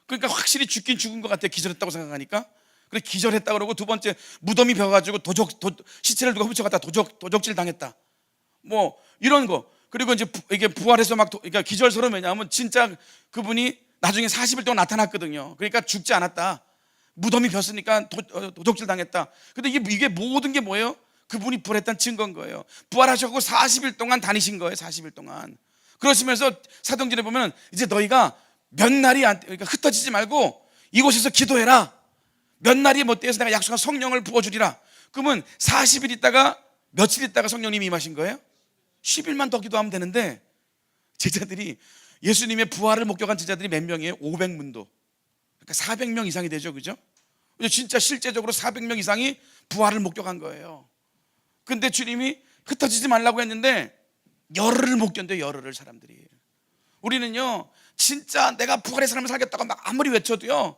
그러니까 확실히 죽긴 죽은 것 같아요. 기절했다고 생각하니까. 그래 기절했다 그러고 두 번째 무덤이 벼가지고 시체를 누가 훔쳐갔다 도적질 당했다. 뭐 이런 거. 그리고 이제 이게 부활해서 막 그러니까 기절스러운, 왜냐하면 진짜 그분이 나중에 40일 동안 나타났거든요. 그러니까 죽지 않았다. 무덤이 폈으니까 도적질 당했다. 근데 이게 모든 게 뭐예요? 그분이 부활했다는 증거인 거예요. 부활하셨고 40일 동안 다니신 거예요. 40일 동안. 그러시면서 사도행전에 보면 이제 너희가 몇 날이 그러니까 흩어지지 말고 이곳에서 기도해라. 몇 날이 못돼서 내가 약속한 성령을 부어주리라. 그러면 40일 있다가 며칠 있다가 성령님이 임하신 거예요? 10일만 더 기도하면 되는데 제자들이, 예수님의 부활을 목격한 제자들이 몇 명이에요? 500문도. 그러니까 400명 이상이 되죠. 그죠? 진짜 실제적으로 400명 이상이 부활을 목격한 거예요. 근데 주님이 흩어지지 말라고 했는데 열흘을 못 견뎌요. 열흘을 사람들이. 우리는요 진짜 내가 부활의 삶을 살겠다고 막 아무리 외쳐도요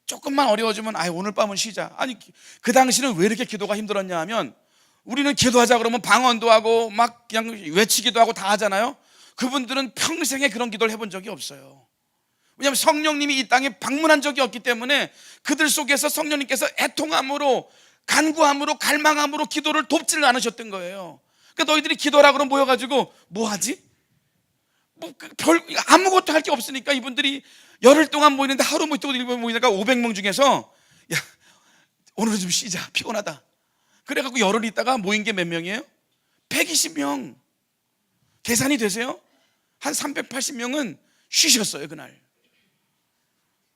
조금만 어려워지면 오늘 밤은 쉬자. 아니 그 당시는 왜 이렇게 기도가 힘들었냐 하면 우리는 기도하자 그러면 방언도 하고 막 그냥 외치기도 하고 다 하잖아요. 그분들은 평생에 그런 기도를 해본 적이 없어요. 왜냐하면 성령님이 이 땅에 방문한 적이 없기 때문에 그들 속에서 성령님께서 애통함으로 간구함으로 갈망함으로 기도를 돕지를 않으셨던 거예요. 그러니까 너희들이 기도하라 그러면 모여가지고 뭐 하지? 아무것도 할 게 없으니까 이분들이 열흘 동안 모이는데 하루 모이니까 500명 중에서 야 오늘은 좀 쉬자 피곤하다 그래갖고 열흘 있다가 모인 게 몇 명이에요? 120명. 계산이 되세요? 한 380명은 쉬셨어요 그날.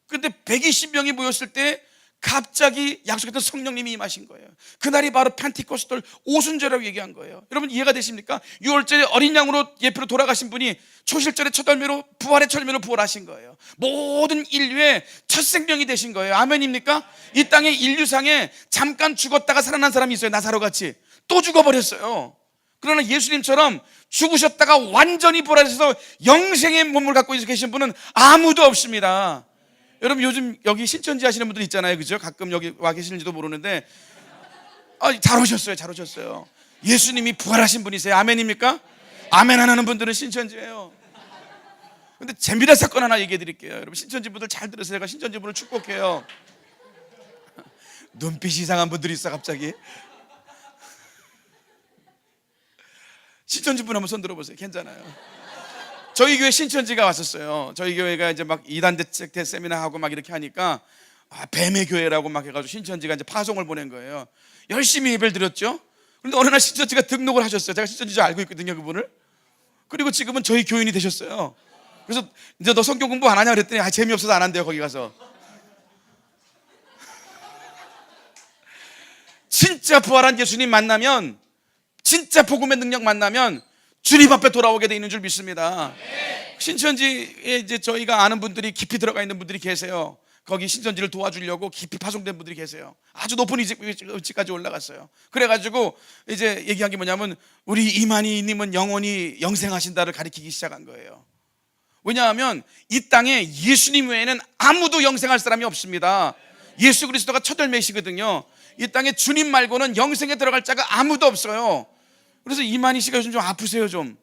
그런데 120명이 모였을 때 갑자기 약속했던 성령님이 임하신 거예요. 그날이 바로 펜티코스털 오순절이라고 얘기한 거예요. 여러분 이해가 되십니까? 6월절에 어린 양으로 예표로 돌아가신 분이 초실절의 첫 열매로 부활의 첫 열매로 부활하신 거예요. 모든 인류의 첫 생명이 되신 거예요. 아멘입니까? 이 땅의 인류상에 잠깐 죽었다가 살아난 사람이 있어요. 나사로 같이 또 죽어버렸어요. 그러나 예수님처럼 죽으셨다가 완전히 부활하셔서 영생의 몸을 갖고 계신 분은 아무도 없습니다. 여러분 요즘 여기 신천지 하시는 분들 있잖아요, 그죠? 가끔 여기 와 계시는지도 모르는데 잘 오셨어요, 잘 오셨어요. 예수님이 부활하신 분이세요. 아멘입니까? 아멘 안 하는 분들은 신천지예요. 근데 재미난 사건 하나 얘기해 드릴게요. 여러분 신천지 분들 잘 들으세요. 제가 신천지 분을 축복해요. 눈빛이 이상한 분들이 있어 갑자기. 신천지 분 한번 손 들어보세요. 괜찮아요. 저희 교회 신천지가 왔었어요. 저희 교회가 이제 막 이단대 세미나 하고 막 이렇게 하니까 뱀의 교회라고 막 해가지고 신천지가 이제 파송을 보낸 거예요. 열심히 예배를 드렸죠. 그런데 어느 날 신천지가 등록을 하셨어요. 제가 신천지 줄 알고 있거든요, 그분을. 그리고 지금은 저희 교인이 되셨어요. 그래서 이제 너 성경 공부 안 하냐 그랬더니 재미없어서 안 한대요, 거기 가서. 진짜 부활한 예수님 만나면, 진짜 복음의 능력 만나면 주님 앞에 돌아오게 돼 있는 줄 믿습니다. 신천지에 이제 저희가 아는 분들이 깊이 들어가 있는 분들이 계세요. 거기 신천지를 도와주려고 깊이 파송된 분들이 계세요. 아주 높은 위치까지 올라갔어요. 그래가지고 이제 얘기한 게 뭐냐면 우리 이만희님은 영원히 영생하신다를 가리키기 시작한 거예요. 왜냐하면 이 땅에 예수님 외에는 아무도 영생할 사람이 없습니다. 예수 그리스도가 첫 열매이시거든요. 이 땅에 주님 말고는 영생에 들어갈 자가 아무도 없어요. 그래서 이만희 씨가 요즘 좀 아프세요. 좀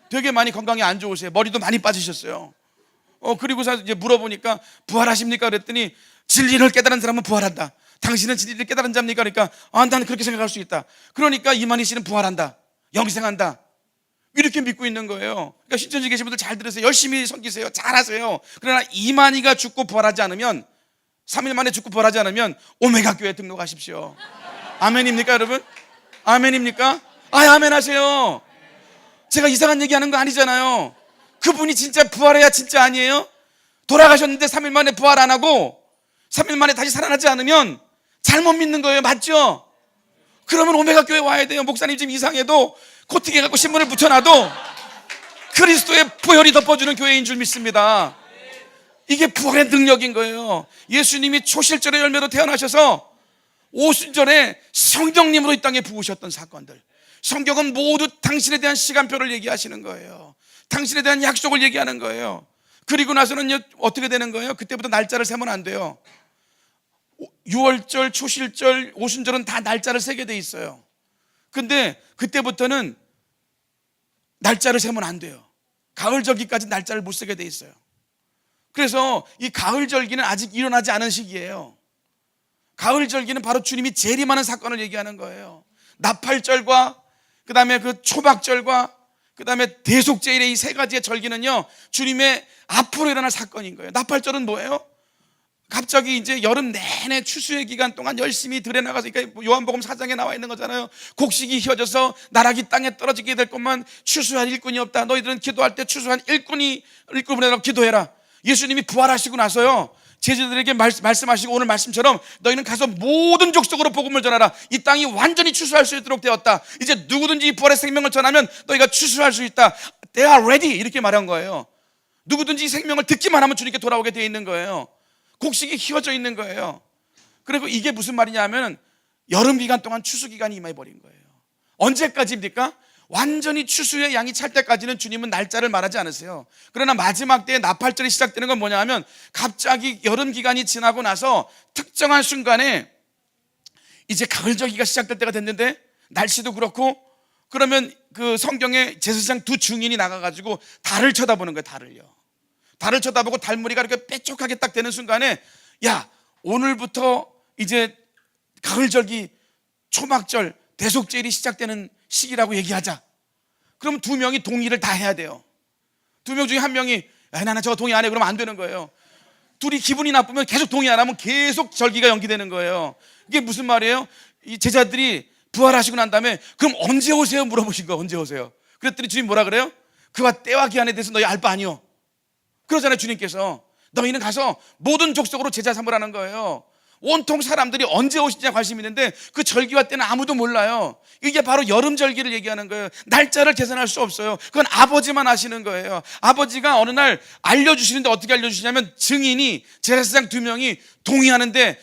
되게 많이 건강이 안 좋으세요. 머리도 많이 빠지셨어요. 그리고서 이제 물어보니까 부활하십니까? 그랬더니 진리를 깨달은 사람은 부활한다. 당신은 진리를 깨달은 자입니까? 그러니까 나는 그렇게 생각할 수 있다. 그러니까 이만희 씨는 부활한다, 영생한다, 이렇게 믿고 있는 거예요. 그러니까 신천지 계신 분들 잘 들으세요. 열심히 섬기세요. 잘하세요. 그러나 이만희가 죽고 부활하지 않으면, 3일 만에 죽고 부활하지 않으면 오메가 교회에 등록하십시오. 아멘입니까 여러분? 아멘입니까? 아멘 하세요. 제가 이상한 얘기하는 거 아니잖아요. 그분이 진짜 부활해야 진짜 아니에요? 돌아가셨는데 3일 만에 부활 안 하고 3일 만에 다시 살아나지 않으면 잘못 믿는 거예요. 맞죠? 그러면 오메가 교회 와야 돼요. 목사님 지금 이상해도 코팅해 갖고 신문을 붙여놔도 그리스도의 보혈이 덮어주는 교회인 줄 믿습니다. 이게 부활의 능력인 거예요. 예수님이 초실절의 열매로 태어나셔서 오순절에 성령님으로 이 땅에 부으셨던 사건들, 성경은 모두 당신에 대한 시간표를 얘기하시는 거예요. 당신에 대한 약속을 얘기하는 거예요. 그리고 나서는 어떻게 되는 거예요? 그때부터 날짜를 세면 안 돼요. 6월절, 초실절, 오순절은 다 날짜를 세게 돼 있어요. 근데 그때부터는 날짜를 세면 안 돼요. 가을절기까지 날짜를 못 세게 돼 있어요. 그래서 이 가을절기는 아직 일어나지 않은 시기예요. 가을절기는 바로 주님이 재림하는 사건을 얘기하는 거예요. 나팔절과 그 다음에 그 초박절과 그 다음에 대속제일의 이 세 가지의 절기는요, 주님의 앞으로 일어날 사건인 거예요. 나팔절은 뭐예요? 갑자기 이제 여름 내내 추수의 기간 동안 열심히 들에 나가서, 그러니까 요한복음 4장에 나와 있는 거잖아요. 곡식이 휘어져서 나락이 땅에 떨어지게 될 것만 추수할 일꾼이 없다. 너희들은 기도할 때 추수한 일꾼을 보내라고 기도해라. 예수님이 부활하시고 나서요, 제자들에게 말씀하시고 오늘 말씀처럼 너희는 가서 모든 족속으로 복음을 전하라. 이 땅이 완전히 추수할 수 있도록 되었다. 이제 누구든지 이 부활의 생명을 전하면 너희가 추수할 수 있다. They are ready, 이렇게 말한 거예요. 누구든지 이 생명을 듣기만 하면 주님께 돌아오게 되어 있는 거예요. 곡식이 휘어져 있는 거예요. 그리고 이게 무슨 말이냐 하면 여름 기간 동안 추수 기간이 임해버린 거예요. 언제까지입니까? 완전히 추수의 양이 찰 때까지는 주님은 날짜를 말하지 않으세요. 그러나 마지막 때에 나팔절이 시작되는 건 뭐냐 하면 갑자기 여름 기간이 지나고 나서 특정한 순간에 이제 가을절기가 시작될 때가 됐는데 날씨도 그렇고, 그러면 그 성경에 제사장 두 증인이 나가가지고 달을 쳐다보는 거예요. 달을 쳐다보고 달무리가 이렇게 뾰족하게 딱 되는 순간에, 야, 오늘부터 이제 가을절기, 초막절, 대속절이 시작되는 시기라고 얘기하자. 그럼 두 명이 동의를 다 해야 돼요. 두 명 중에 한 명이 나는 저거 동의 안 해, 그러면 안 되는 거예요. 둘이 기분이 나쁘면 계속 동의 안 하면 계속 절기가 연기되는 거예요. 이게 무슨 말이에요? 이 제자들이 부활하시고 난 다음에 그럼 언제 오세요? 물어보신 거예요. 언제 오세요? 그랬더니 주님 뭐라 그래요? 그와 때와 기한에 대해서 너희 알 바 아니요. 그러잖아요. 주님께서 너희는 가서 모든 족속으로 제자 삼으라는 거예요. 온통 사람들이 언제 오시냐 관심이 있는데 그 절기와 때는 아무도 몰라요. 이게 바로 여름절기를 얘기하는 거예요. 날짜를 계산할 수 없어요. 그건 아버지만 아시는 거예요. 아버지가 어느 날 알려주시는데 어떻게 알려주시냐면 증인이, 제사장 두 명이 동의하는데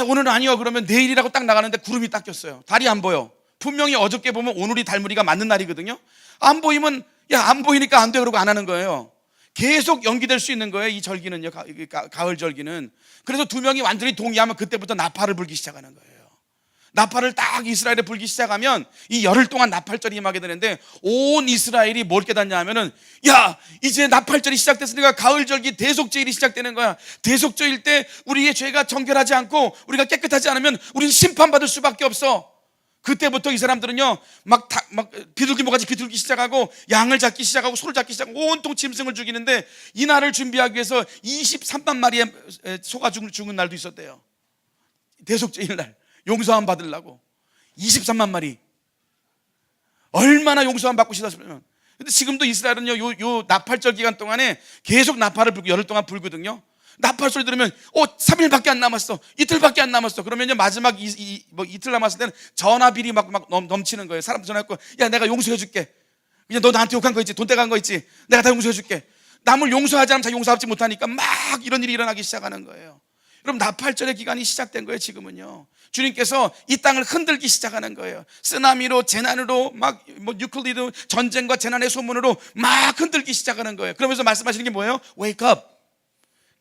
오늘은 아니요 그러면 내일이라고 딱 나가는데 구름이 딱 꼈어요. 달이 안 보여. 분명히 어저께 보면 오늘이 달무리가 맞는 날이거든요. 안 보이면 안 보이니까 안 돼 그러고 안 하는 거예요. 계속 연기될 수 있는 거예요. 이 절기는요, 가을 절기는. 그래서 두 명이 완전히 동의하면 그때부터 나팔을 불기 시작하는 거예요. 나팔을 딱 이스라엘에 불기 시작하면 이 열흘 동안 나팔절이 임하게 되는데, 온 이스라엘이 뭘 깨닫냐 하면은, 야, 이제 나팔절이 시작됐으니까 가을절기 대속절이 시작되는 거야. 대속절일 때 우리의 죄가 정결하지 않고 우리가 깨끗하지 않으면 우리는 심판받을 수밖에 없어. 그때부터 이 사람들은요 막 비둘기 모가지 비둘기 시작하고 양을 잡기 시작하고 소를 잡기 시작하고 온통 짐승을 죽이는데, 이 날을 준비하기 위해서 23만 마리의 소가 죽은 날도 있었대요. 대속죄일 날 용서함 받으려고 23만 마리. 얼마나 용서함 받고 싶었으면. 근데 지금도 이스라엘은요 요 나팔절 기간 동안에 계속 나팔을 불고 열흘 동안 불거든요. 나팔 소리 들으면 3일밖에 안 남았어, 이틀밖에 안 남았어. 그러면요 마지막 이틀 남았을 때는 전화비리 막 넘치는 거예요. 사람 전화했고, 야, 내가 용서해 줄게. 그냥 너 나한테 욕한 거 있지, 돈 떼간 거 있지, 내가 다 용서해 줄게. 남을 용서하지 않으면 자기 용서하지 못하니까 막 이런 일이 일어나기 시작하는 거예요. 여러분, 나팔절의 기간이 시작된 거예요. 지금은요 주님께서 이 땅을 흔들기 시작하는 거예요. 쓰나미로, 재난으로, 막 뉴클리드 전쟁과 재난의 소문으로 막 흔들기 시작하는 거예요. 그러면서 말씀하시는 게 뭐예요? Wake up,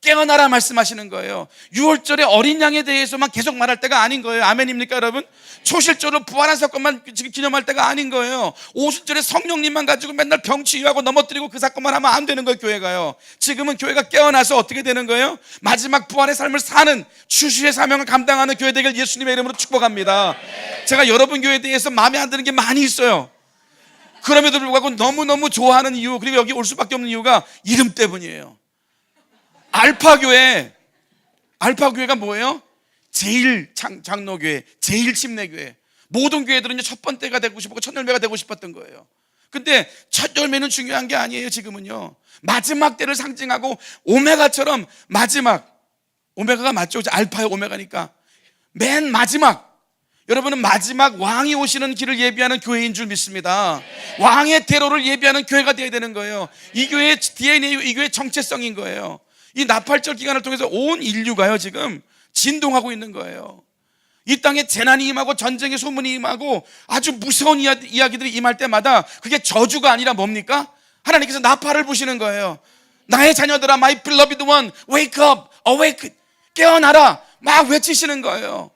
깨어나라 말씀하시는 거예요. 6월절에 어린 양에 대해서만 계속 말할 때가 아닌 거예요. 아멘입니까 여러분? 초실절로 부활한 사건만 지금 기념할 때가 아닌 거예요. 오순절에 성령님만 가지고 맨날 병치유하고 넘어뜨리고 그 사건만 하면 안 되는 거예요. 교회가요. 지금은 교회가 깨어나서 어떻게 되는 거예요? 마지막 부활의 삶을 사는 추수의 사명을 감당하는 교회 되길 예수님의 이름으로 축복합니다. 제가 여러분 교회에 대해서 마음에 안 드는 게 많이 있어요. 그럼에도 불구하고 너무너무 좋아하는 이유, 그리고 여기 올 수밖에 없는 이유가 이름 때문이에요. 알파교회가 뭐예요? 제일 장로교회, 제일 침례교회. 모든 교회들은 첫 번째가 되고 싶었고 첫 열매가 되고 싶었던 거예요. 근데 첫 열매는 중요한 게 아니에요. 지금은요 마지막 때를 상징하고 오메가처럼 마지막, 오메가가 맞죠? 알파의 오메가니까 맨 마지막, 여러분은 마지막 왕이 오시는 길을 예비하는 교회인 줄 믿습니다. 왕의 대로를 예비하는 교회가 되어야 되는 거예요. 이 교회의 DNA, 이 교회의 정체성인 거예요. 이 나팔절 기간을 통해서 온 인류가요 지금 진동하고 있는 거예요. 이 땅에 재난이 임하고 전쟁의 소문이 임하고 아주 무서운 이야기들이 임할 때마다 그게 저주가 아니라 뭡니까? 하나님께서 나팔을 부시는 거예요. 나의 자녀들아, my beloved one, wake up, awake, 깨어나라 막 외치시는 거예요.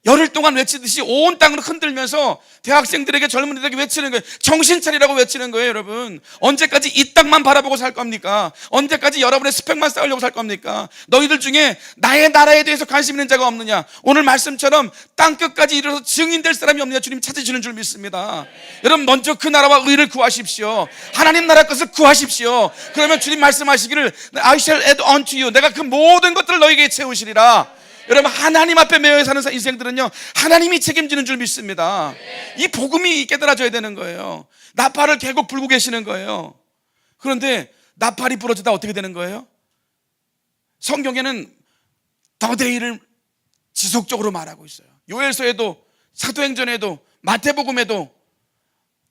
열흘 동안 외치듯이 온 땅을 흔들면서 대학생들에게, 젊은이들에게 외치는 거예요. 정신 차리라고 외치는 거예요. 여러분, 언제까지 이 땅만 바라보고 살 겁니까? 언제까지 여러분의 스펙만 쌓으려고 살 겁니까? 너희들 중에 나의 나라에 대해서 관심 있는 자가 없느냐? 오늘 말씀처럼 땅끝까지 이르러서 증인될 사람이 없느냐? 주님 찾으시는 줄 믿습니다. 여러분, 먼저 그 나라와 의를 구하십시오. 하나님 나라 것을 구하십시오. 그러면 주님 말씀하시기를 I shall add unto you, 내가 그 모든 것들을 너에게 채우시리라. 여러분, 하나님 앞에 매여 사는 인생들은요 하나님이 책임지는 줄 믿습니다. 이 복음이 깨달아져야 되는 거예요. 나팔을 계속 불고 계시는 거예요. 그런데 나팔이 부러지다 어떻게 되는 거예요? 성경에는 더데이를 지속적으로 말하고 있어요. 요엘서에도, 사도행전에도, 마태복음에도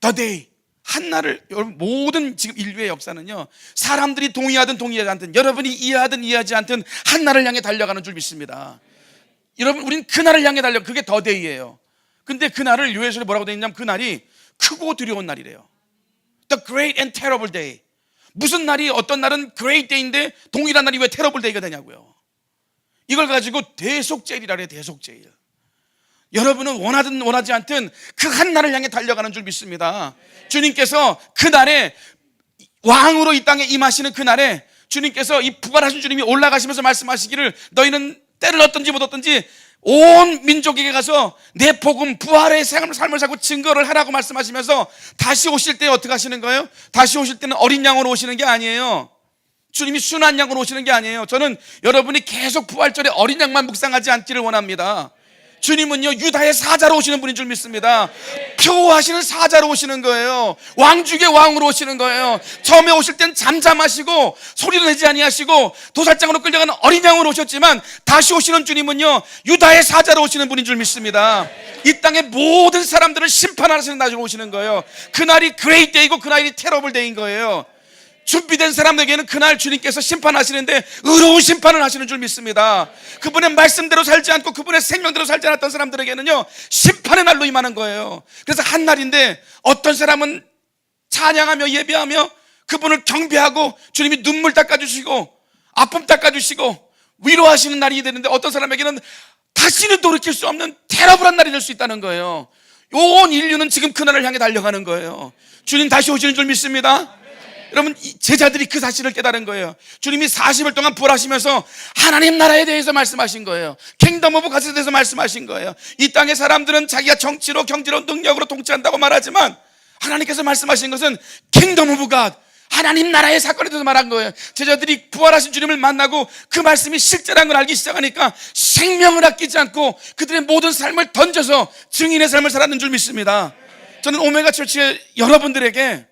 더데이, 한날을, 여러분, 모든 지금 인류의 역사는요 사람들이 동의하든 동의하지 않든, 여러분이 이해하든 이해하지 않든 한날을 향해 달려가는 줄 믿습니다. 여러분, 우린 그날을 향해 달려, 그게 더데이예요. 근데 그날을 요엘서에 뭐라고 되어 있냐면 그날이 크고 두려운 날이래요. The great and terrible day. 무슨 날이, 어떤 날은 great day인데 동일한 날이 왜 terrible day가 되냐고요. 이걸 가지고 대속제일이라 그래요. 대속제일. 여러분은 원하든 원하지 않든 그 한 날을 향해 달려가는 줄 믿습니다. 주님께서 그 날에 왕으로 이 땅에 임하시는 그 날에 주님께서 이 부활하신 주님이 올라가시면서 말씀하시기를 너희는 때를 얻든지 못 얻든지 온 민족에게 가서 내 복음 부활의 삶을 살고 증거를 하라고 말씀하시면서 다시 오실 때 어떻게 하시는 거예요? 다시 오실 때는 어린 양으로 오시는 게 아니에요. 주님이 순한 양으로 오시는 게 아니에요. 저는 여러분이 계속 부활절에 어린 양만 묵상하지 않기를 원합니다. 주님은요, 유다의 사자로 오시는 분인 줄 믿습니다. 표하시는 사자로 오시는 거예요. 왕중의 왕으로 오시는 거예요. 처음에 오실 땐 잠잠하시고 소리도 내지 아니하시고 도살장으로 끌려가는 어린 양으로 오셨지만 다시 오시는 주님은요, 유다의 사자로 오시는 분인 줄 믿습니다. 이 땅의 모든 사람들을 심판하시는 날로 오시는 거예요. 그날이 그레이트 데이고 그날이 테러블 데이인 거예요. 준비된 사람에게는 그날 주님께서 심판하시는데 의로운 심판을 하시는 줄 믿습니다. 그분의 말씀대로 살지 않고 그분의 생명대로 살지 않았던 사람들에게는요, 심판의 날로 임하는 거예요. 그래서 한 날인데 어떤 사람은 찬양하며 예배하며 그분을 경배하고 주님이 눈물 닦아주시고 아픔 닦아주시고 위로하시는 날이 되는데 어떤 사람에게는 다시는 돌이킬 수 없는 테러블한 날이 될 수 있다는 거예요. 온 인류는 지금 그날을 향해 달려가는 거예요. 주님 다시 오시는 줄 믿습니다. 여러분, 제자들이 그 사실을 깨달은 거예요. 주님이 40일 동안 부활하시면서 하나님 나라에 대해서 말씀하신 거예요. 킹덤 오브 갓에 대해서 말씀하신 거예요. 이 땅의 사람들은 자기가 정치로 경제로 능력으로 통치한다고 말하지만 하나님께서 말씀하신 것은 킹덤 오브 갓, 하나님 나라의 사건에 대해서 말한 거예요. 제자들이 부활하신 주님을 만나고 그 말씀이 실제라는 걸 알기 시작하니까 생명을 아끼지 않고 그들의 모든 삶을 던져서 증인의 삶을 살았는 줄 믿습니다. 저는 오메가 처치의 여러분들에게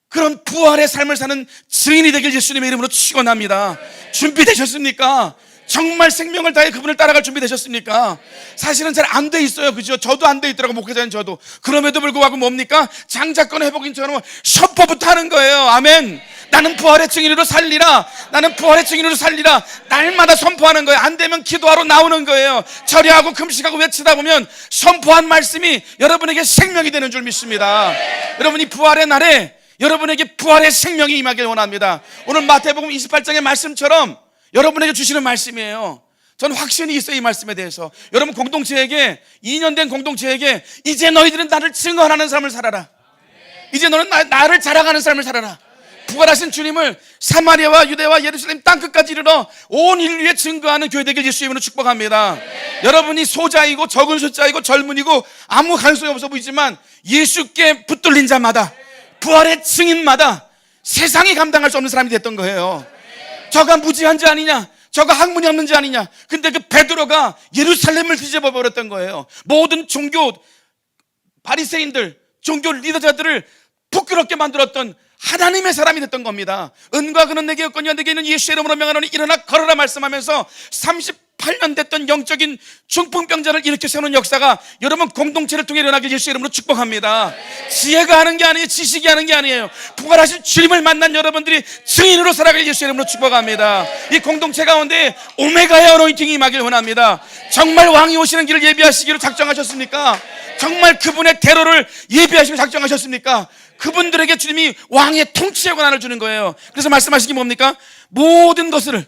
그런 부활의 삶을 사는 증인이 되길 예수님의 이름으로 축원합니다. 준비되셨습니까? 정말 생명을 다해 그분을 따라갈 준비되셨습니까? 사실은 잘 안 돼 있어요. 그죠? 저도 안 돼 있더라고, 목회자인 저도. 그럼에도 불구하고 뭡니까? 장자권의 회복인처럼 선포부터 하는 거예요. 아멘. 나는 부활의 증인으로 살리라. 나는 부활의 증인으로 살리라. 날마다 선포하는 거예요. 안 되면 기도하러 나오는 거예요. 절야하고 금식하고 외치다 보면 선포한 말씀이 여러분에게 생명이 되는 줄 믿습니다. 여러분이 부활의 날에 여러분에게 부활의 생명이 임하길 원합니다. 오늘 마태복음 28장의 말씀처럼 여러분에게 주시는 말씀이에요. 저는 확신이 있어요, 이 말씀에 대해서. 여러분 공동체에게, 2년 된 공동체에게 이제 너희들은 나를 증언하는 삶을 살아라. 이제 너는 나를 자랑하는 삶을 살아라. 부활하신 주님을 사마리아와 유대와 예루살렘 땅끝까지 이르러 온 인류에 증거하는 교회 되길 예수 이름으로 축복합니다. 여러분이 소자이고 적은 숫자이고 젊은이고 아무 가능성이 없어 보이지만 예수께 붙들린 자마다, 부활의 증인마다 세상이 감당할 수 없는 사람이 됐던 거예요. 저가 무지한 자 아니냐, 저가 학문이 없는 자 아니냐. 근데 그 베드로가 예루살렘을 뒤집어 버렸던 거예요. 모든 종교 바리새인들, 종교 리더자들을 부끄럽게 만들었던 하나님의 사람이 됐던 겁니다. 은과 금은 내게 없거니와 내게 있는 예수의 이름으로 명하노니 일어나 걸어라 말씀하면서 38년 됐던 영적인 중풍병자를 일으켜 세우는 역사가 여러분 공동체를 통해 일어나길 예수의 이름으로 축복합니다. 지혜가 하는 게 아니에요. 지식이 하는 게 아니에요. 부활하신 주님을 만난 여러분들이 증인으로 살아갈 예수의 이름으로 축복합니다. 이 공동체 가운데 오메가의 어노인팅이 임하길 원합니다. 정말 왕이 오시는 길을 예비하시기로 작정하셨습니까? 정말 그분의 대로를 예비하시며 작정하셨습니까? 그분들에게 주님이 왕의 통치의 권한을 주는 거예요. 그래서 말씀하시기 뭡니까? 모든 것을,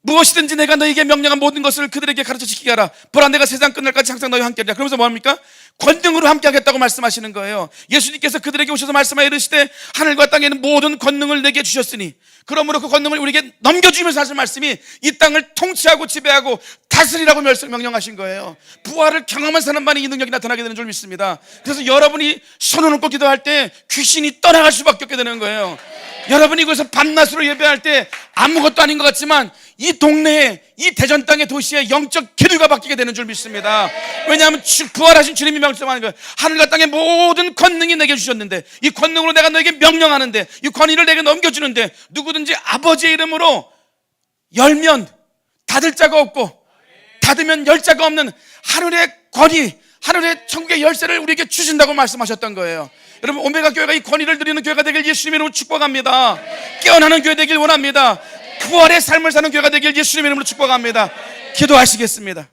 무엇이든지 내가 너에게 명령한 모든 것을 그들에게 가르쳐 지키게 하라. 보라, 내가 세상 끝날까지 항상 너희와 함께하리라. 그러면서 뭐합니까? 권능으로 함께하겠다고 말씀하시는 거예요. 예수님께서 그들에게 오셔서 말씀하여 이르시되 하늘과 땅에 있는 모든 권능을 내게 주셨으니 그러므로 그 권능을 우리에게 넘겨주면서 하신 말씀이 이 땅을 통치하고 지배하고 다스리라고 명령하신 거예요. 부활을 경험한 사람만이 이 능력이 나타나게 되는 줄 믿습니다. 그래서 여러분이 손을 얹고 기도할 때 귀신이 떠나갈 수밖에 없게 되는 거예요. 여러분이 이곳에서 밤낮으로 예배할 때 아무것도 아닌 것 같지만 이 동네에, 이 대전 땅의 도시에 영적 기류가 바뀌게 되는 줄 믿습니다. 왜냐하면 부활하신 주님이 말씀하는 거예요. 하늘과 땅의 모든 권능이 내게 주셨는데 이 권능으로 내가 너에게 명령하는데 이 권위를 내게 넘겨주는데 누구든지 아버지의 이름으로 열면 닫을 자가 없고 닫으면 열 자가 없는 하늘의 권위, 하늘의 천국의 열쇠를 우리에게 주신다고 말씀하셨던 거예요. 여러분 오메가 교회가 이 권위를 누리는 교회가 되길 예수님의 이름으로 축복합니다. 깨어나는 교회 되길 원합니다. 부활의 삶을 사는 교회가 되길 예수님의 이름으로 축복합니다. 기도하시겠습니다.